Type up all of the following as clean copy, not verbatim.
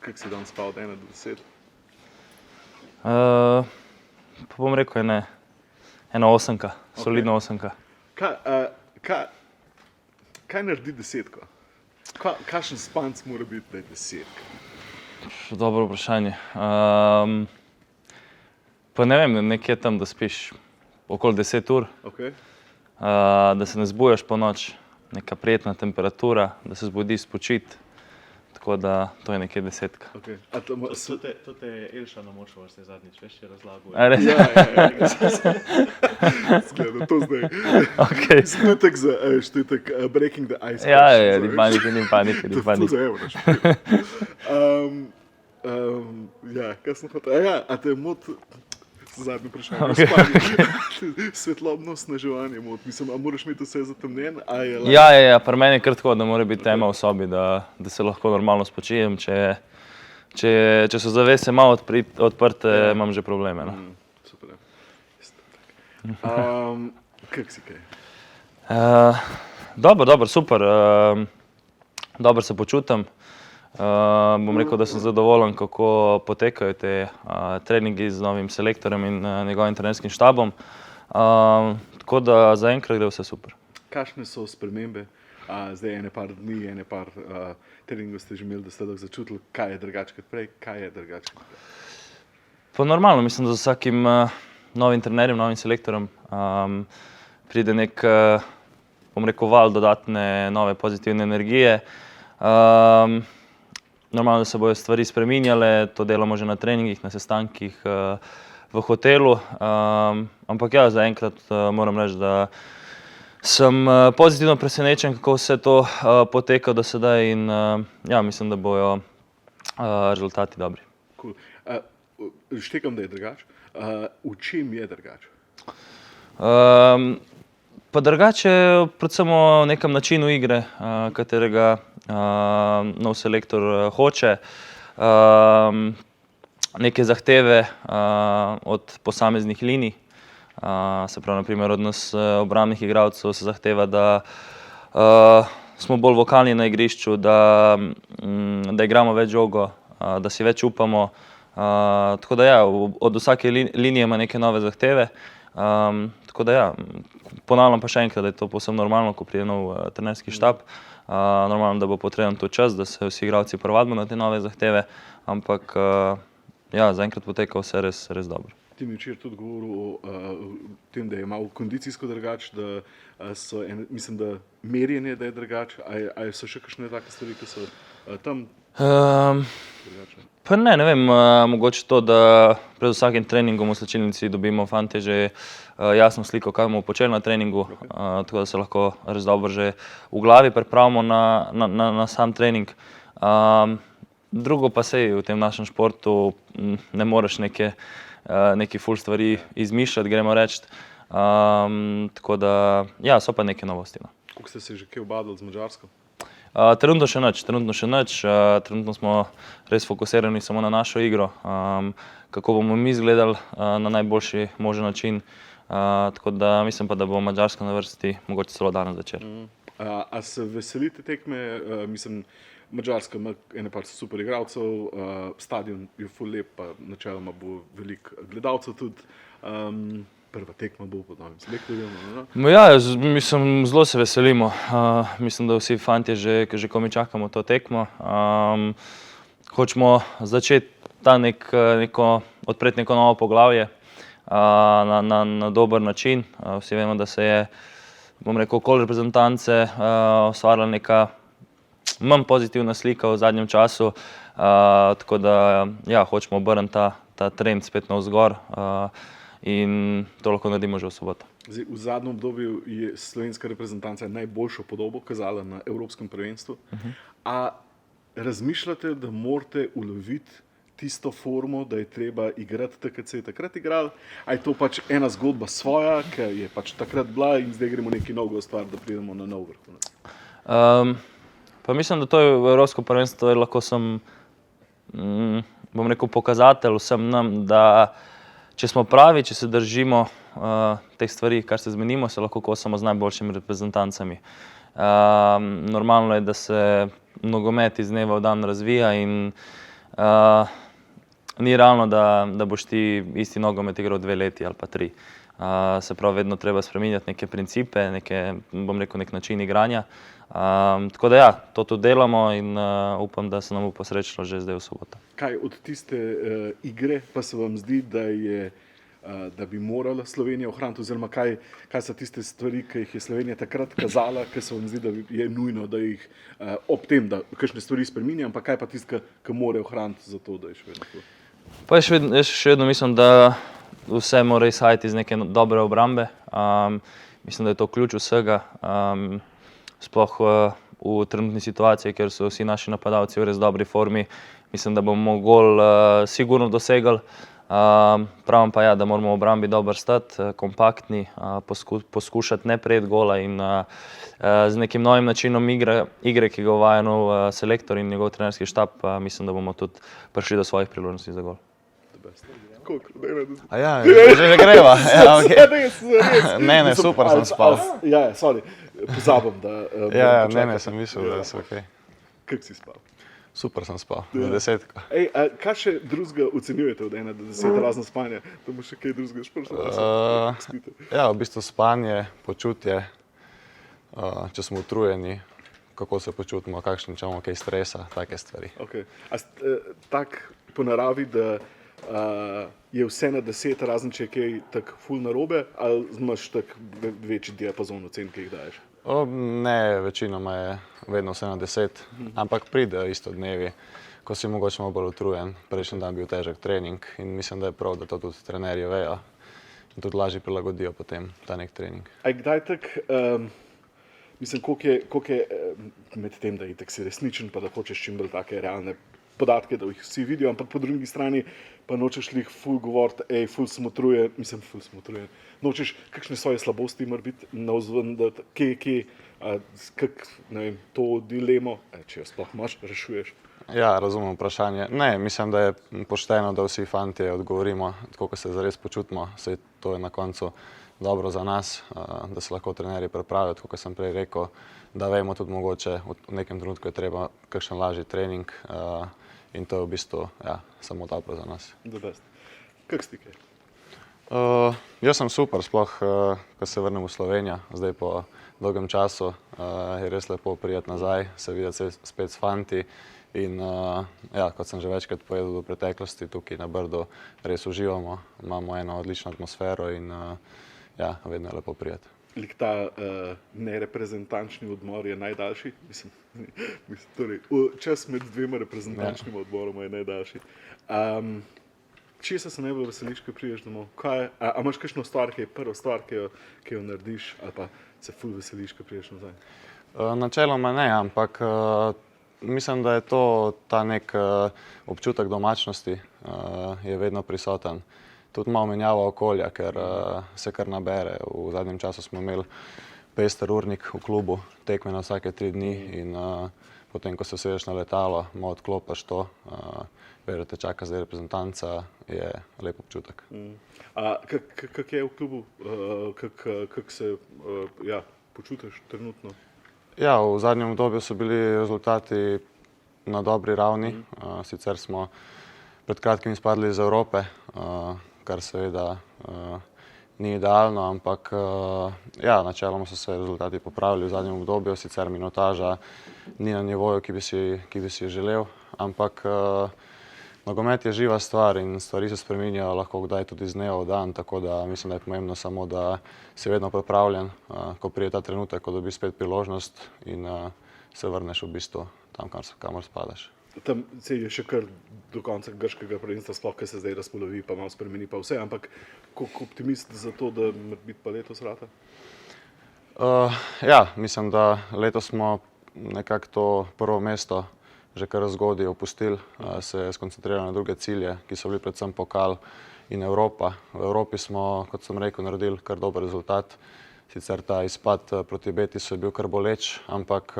Kako si danes spal od 1 do 10? Pa bom rekel, ena osemka, solidna osemka. Kaj naredi desetko? Kakšen spanc mora biti, da je desetka? Dobro vprašanje. Pa ne vem, nekje tam, da spiš okoli 10 ur, Okay. da se ne zbujaš po noč, neka prijetna temperatura, da se zbudiš spočit. Tako da to je nekje desetka. Okay. To te je Elša namočila ste zadnjič, veš, je razlagal. A res? Ja. Zgleda, to zdaj. Okay. To je tak za, to je tak breaking the ice. Ja, ni panike. To za evro. Ja, kaj sem hotel? A te mot, zadnje vprašanje, svetlobno osneževanje mot, mislim, a moraš imeti vse zatemnjen? Ja, pri meni je kar tako, da mora biti tema v sobi, da se lahko normalno spočijem. Če so zavese malo odprte, imam že probleme. No. Super. Kak si kaj? Dobro, super. Dobro se počutim. Bom rekel, da sem zadovoljen, kako potekajo te treningi z novim selektorjem in njegovim trenerskim štabom. Tako da zaenkrat gre vse super. Kakšne so spremembe? Zdaj ene par dni, ene par treningov ste že imeli, da ste začutili, kaj je drugače kot prej, kaj je drugače kot prej? Pa normalno, mislim, da z vsakim novim trenerjem, novim selektorjem pride nek, bom rekel, val dodatne nove pozitivne energije. Normalno, da se bojo stvari spreminjale, to delamo že na treningih, na sestankih v hotelu. Ampak ja, zaenkrat moram reči, da sem pozitivno presenečen, kako vse to poteka do sedaj in ja, mislim, da bojo rezultati dobri. Cool. Štekam, da je drugače. V čem je drugače? Pa drugače je predvsem o nekem načinu igre, katerega nov selektor hoče. Neke zahteve od posameznih linij. Se pravi, na primer, od nas obrambnih igralcev se zahteva, da smo bolj vokalni na igrišču, da igramo več žogo, da si več upamo. Tako da ja, od vsake linije ima neke nove zahteve. Tako da ja, ponavljam pa še enkrat, da je to povsem normalno, ko pride nov trenerski štab. Normalno, da bo potreben to čas, da se vsi igralci privadimo na te nove zahteve, ampak ja, zaenkrat poteka vse res dobro. Ti mi včeraj tudi govoril o tem, da je malo kondicijsko drugače, da so, mislim, da merjenje, da je drugače, a so še kakšne take stvari, ki so tam drugače? Pa ne vem, mogoče to, da pred vsakim treningom v slačilnici dobimo fantje že jasno sliko, kaj bomo počeli na treningu, tako da se lahko res dobro že v glavi pripravimo na sam trening. Drugo pa sej v tem našem športu ne moreš neki ful stvari izmišljati, gremo reči. Tako da, ja, so pa neke novosti. No. Koliko ste se že kaj obadali z Madžarsko? Trenutno še nič. Trenutno smo res fokusirani samo na našo igro, kako bomo mi izgledali na najboljši možen način. Tako da mislim pa, da bo Madžarska na vrsti mogoče celo danes večer. A se veselite tekme? Mislim, Madžarska ima ene par super igralcev, stadion je ful lep, pa načeloma bo veliko gledalcev tudi. Prva tekma bo pod novim selektorjem. Ja, mislim, zelo se veselimo. Mislim, da vsi fantje že komaj čakamo to tekmo. Hočemo začeti odpreti neko novo poglavje na dober način. Vsi vemo, da se je, bom rekel, okoli reprezentance ustvarila neka manj pozitivna slika v zadnjem času. Tako da ja, hočemo obrniti ta trend spet navzgor. In to lahko naredimo že v soboto. Zdaj, v zadnjem obdobju je slovenska reprezentanca najboljšo podobo kazala na Evropskem prvenstvu. A razmišljate, da morate uloviti tisto formo, da je treba igrati tako, kot se je takrat igral? A je to pač ena zgodba svoja, ki je pač takrat bila in zdaj gremo nekaj novega ustvariti, da pridemo na nov vrhunec? Pa mislim, da to je v Evropsko prvenstvo lahko bom rekel, pokazatelj vsem nam, da če smo pravi, če se držimo teh stvari, kar se zmenimo, se lahko kosamo z najboljšimi reprezentancami. Normalno je, da se nogomet iz dneva v dan razvija in Ni realno, da boš ti isti nogomet igral 2 leti ali pa 3. Se pravi, vedno treba spreminjati neke principe, bom rekel, nek način igranja. Tako da ja, to tudi delamo in upam, da se nam bo posrečilo že zdaj v soboto. Kaj od tiste igre pa se vam zdi, da bi morala Slovenija ohraniti, oziroma kaj so tiste stvari, ki jih je Slovenija takrat kazala, ki se vam zdi, da je nujno, da jih ob tem, da kakšne stvari spreminja, ampak kaj pa tiste, ki mora ohraniti za to, da je še vedno to? Pa jaz še vedno mislim, da vse mora izhajati iz neke dobre obrambe. Mislim, da je to ključ vsega. Sploh v trenutni situaciji, ker so vsi naši napadalci v res dobri formi, mislim, da bomo gol sigurno dosegli. Pravim pa ja, da moramo v obrambi dobro stati, kompaktni, poskušati ne prejeti gola in z nekim novim načinom igre, ki ga uvaja nov selektor in njegov trenerski štab, mislim, da bomo tudi prišli do svojih priložnosti za gol. A ja, že greva. Ja, okay. Res. Ne, super sem spal. Ja, sorry, pozabim, da... Ja, ne, sem mislil, da so okej. Kako si spal? Super sem spal, na 10. Kaj še drugega ocenjujete od 1 do 10, razen spanja? Da bo še kaj drugega špršalo? Ja, v bistvu spanje, počutje, če smo utrujeni, kako se počutimo, kakšen če imamo kaj stresa, take stvari. Okay. Tak po naravi, da je vse na 10, razen če je kaj tak ful narobe, ali imaš tak večji diapazon ocen, ki jih daješ? Ne, večinoma je vedno vse na 10, ampak pride isto dnevi, ko si mogoče malo bolj utrujen. Prejšnji dan bil težek trening in mislim, da je prav, da to tudi trenerji vejo in tudi lažje prilagodijo potem ta nek trening. Kdaj tak, mislim, koliko je med tem, da itak si resničen, pa da hočeš čim bolj take realne podatke, da jih vsi vidijo, ampak po drugi strani pa nočeš lih ful govoriti, ful sem utrujen, nočeš kakšne svoje slabosti mora biti navzven, da ne vem, to dilemo, če jo sploh imaš, rešuješ. Ja, razumem vprašanje. Ne, mislim, da je pošteno, da vsi fantje odgovorimo, tako kot se zares počutimo, saj to je na koncu dobro za nas, da se lahko trenerji pripravijo, tako kot sem prej rekel, da vemo tudi mogoče v nekem trenutku je treba kakšen lažji trening, in to je v bistvu samo dobro za nas. Kako si kaj? Jaz sem super, sploh ko se vrnem v Slovenijo, zdaj po dolgem času je res lepo priti nazaj, se videti spet s fanti in kot sem že večkrat povedal v preteklosti, tukaj na Brdu res uživamo, imamo eno odlično atmosfero in vedno je lepo priti. Ta nereprezentančni odmor je najdaljši, torej čas med 2 reprezentančnimi odmoroma je najdaljši. Česa se najbolj veseliš, ko prideš domov? A imaš kakšno stvar, ki je prva stvar, ki jo narediš, ali pa se ful veseliš, ko prideš nazaj? Načeloma ne, ampak mislim, da je to ta nek občutek domačnosti je vedno prisoten. Tudi malo menjava okolja, ker se kar nabere. V zadnjem času smo imeli pester urnik v klubu, tekme na vsake 3 dni in potem, ko se usedeš na letalo, malo odklopiš to, veš, da te čaka zdaj reprezentanca, je lep občutek. Kak je v klubu? Kak se počutiš trenutno? Ja, v zadnjem obdobju so bili rezultati na dobri ravni, sicer smo pred kratkim izpadli iz Evrope, kar seveda ni idealno, ampak načeloma so se rezultati popravili v zadnjem obdobju, sicer minutaža ni na nivoju, ki bi si želel, ampak nogomet je živa stvar in stvari se spreminjajo lahko kdaj tudi iz dneva v dan, tako da mislim, da je pomembno samo, da si vedno pripravljen, ko pride ta trenutek, ko dobiš spet priložnost in se vrneš v bistvu tam, kamor spadaš. Tam se je še kar do konca grškega prvenstva, sploh, ki se zdaj razpolovi, pa malo spremeni pa vse, ampak koliko optimist za to, da mora biti pa letos rata? Mislim, da letos smo nekako to prvo mesto že kar zgodaj opustili, se skoncentrirali na druge cilje, ki so bili predvsem pokal in Evropa. V Evropi smo, kot sem rekel, naredili kar dober rezultat. Sicer ta izpad proti Betisu je bil kar boleč, ampak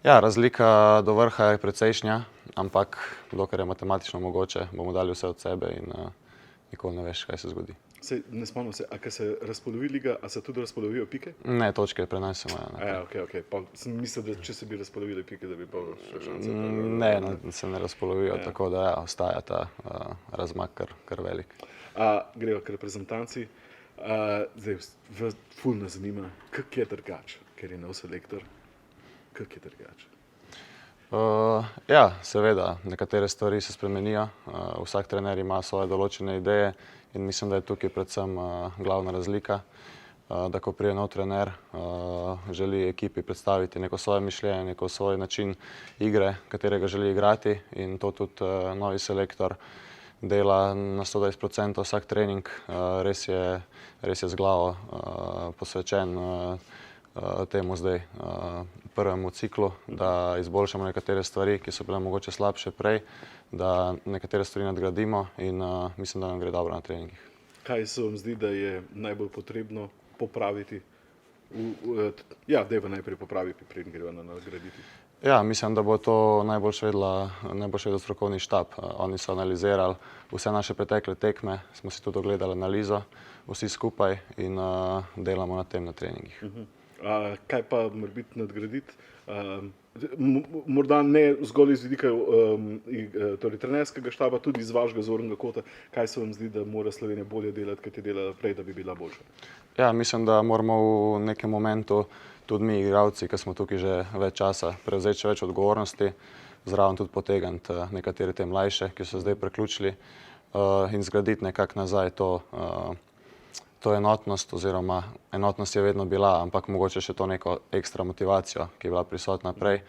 razlika do vrha je precejšnja, ampak dokler je matematično mogoče, bomo dali vse od sebe in nikoli ne veš, kaj se zgodi. Sej, ne spomnim se, a ko se razpolovi liga, a se tudi razpolovijo pike? Ne, točke prenesemo. Ja, ok. Pa sem mislil, da če se bi razpolovili pike, da bi pa še šanse. Ne, se ne razpolovijo, tako da ja, ostaja ta razmak kar velik. Greva k reprezentanci. Zdaj, ful nas zanima, kak je drugače, ker je nov selektor. Kak je drugače? Ja, seveda, nekatere stvari se spremenijo. Vsak trener ima svoje določene ideje in mislim, da je tukaj predvsem glavna razlika, da ko pride nov trener, želi ekipi predstaviti neko svoje mišljenje, neko svoj način igre, katerega želi igrati, in to tudi novi selektor dela na 120% vsak trening. Res je z glavo posvečen temu zdaj prvemu ciklu, da izboljšamo nekatere stvari, ki so bile mogoče slabše prej, da nekatere stvari nadgradimo in mislim, da nam gre dobro na treningih. Kaj se vam zdi, da je najbolj potrebno popraviti? Dajva najprej popraviti, preden greva na nadgraditi. Ja, mislim, da bo to najboljš vedel strokovni štab. Oni so analizirali vse naše pretekle tekme, smo si tudi ogledali analizo, vsi skupaj, in delamo na tem na treningih. Kaj pa morebiti nadgraditi? Morda ne zgolj iz vidika torej trenerskega štaba, tudi iz vašega zornega kota. Kaj se vam zdi, da mora Slovenija bolje delati, kot je delala prej, da bi bila boljša? Ja, mislim, da moramo v nekem momentu tudi mi, igralci, ki smo tukaj že več časa, prevzeti še več odgovornosti, zraven tudi potegniti nekatere te mlajše, ki so zdaj priključili, in zgraditi nekako nazaj to enotnost, oziroma enotnost je vedno bila, ampak mogoče še to neko ekstra motivacijo, ki je bila prisotna prej,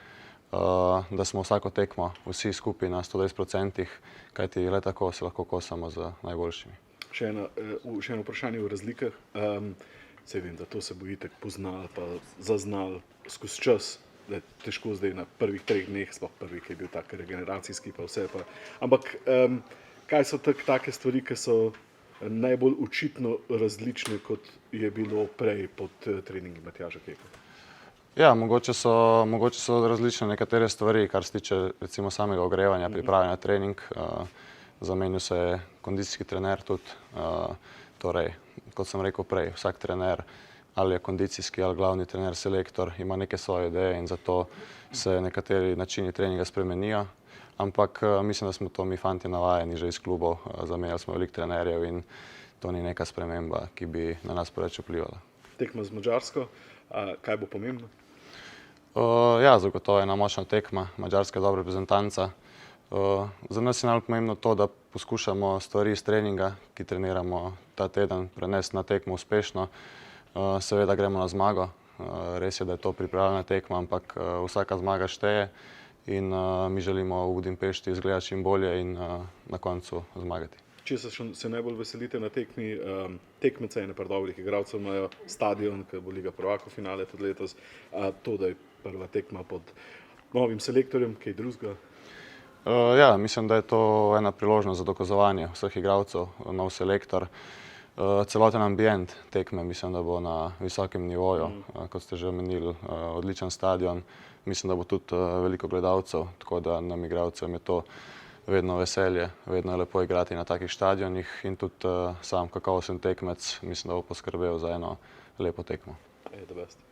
da smo vsako tekmo vsi skupaj na 120%, kajti le tako se lahko kosamo z najboljšimi. Še eno vprašanje o razlikah. Saj vem, da to se bo itak poznali pa zaznali skozi čas, da je težko zdaj na prvih 3 dneh, sploh prvi, ki je bil tak regeneracijski pa vse. Ampak kaj so take stvari, ki so najbolj očitno različne, kot je bilo prej pod treningi Matjaža Keka? Ja, mogoče so različne nekatere stvari, kar se tiče recimo samega ogrevanja, priprave na trening. Zamenjal se je kondicijski trener tudi, torej, kot sem rekel prej, vsak trener, ali je kondicijski ali glavni trener, selektor, ima neke svoje ideje in zato se nekateri načini treninga spremenijo. Ampak mislim, da smo to mi fanti navajeni že iz klubov, zamenjali smo veliko trenerjev in to ni neka sprememba, ki bi na nas preveč vplivala. Tekma z Madžarsko, kaj bo pomembno? Ja, zagotovo je ena močna tekma, Madžarska je dobra reprezentanca. Za nas je najbolj pomembno to, da poskušamo stvari iz treninga, ki treniramo ta teden, prenesti na tekmo uspešno. Seveda gremo na zmago, res je, da je to pripravljena tekma, ampak vsaka zmaga šteje in mi želimo v Budimpešti izgledati čim bolje in na koncu zmagati. Če se najbolj veselite na tekmi, tekmece ene par dobrih igralcev imajo stadion, ki bo Liga prvakov finale tudi letos, to, da je prva tekma pod novim selektorjem, kaj drugega? Ja, mislim, da je to ena priložnost za dokazovanje vseh igralcev, nov selektor. Celoten ambient tekme mislim, da bo na visokem nivoju, kot ste že omenili, odličen stadion. Mislim, da bo tudi veliko gledalcev, tako da nam igralcem je to vedno veselje, vedno je lepo igrati na takih stadionih in tudi sam kakovosten tekmec mislim, da bo poskrbel za eno lepo tekmo. The best.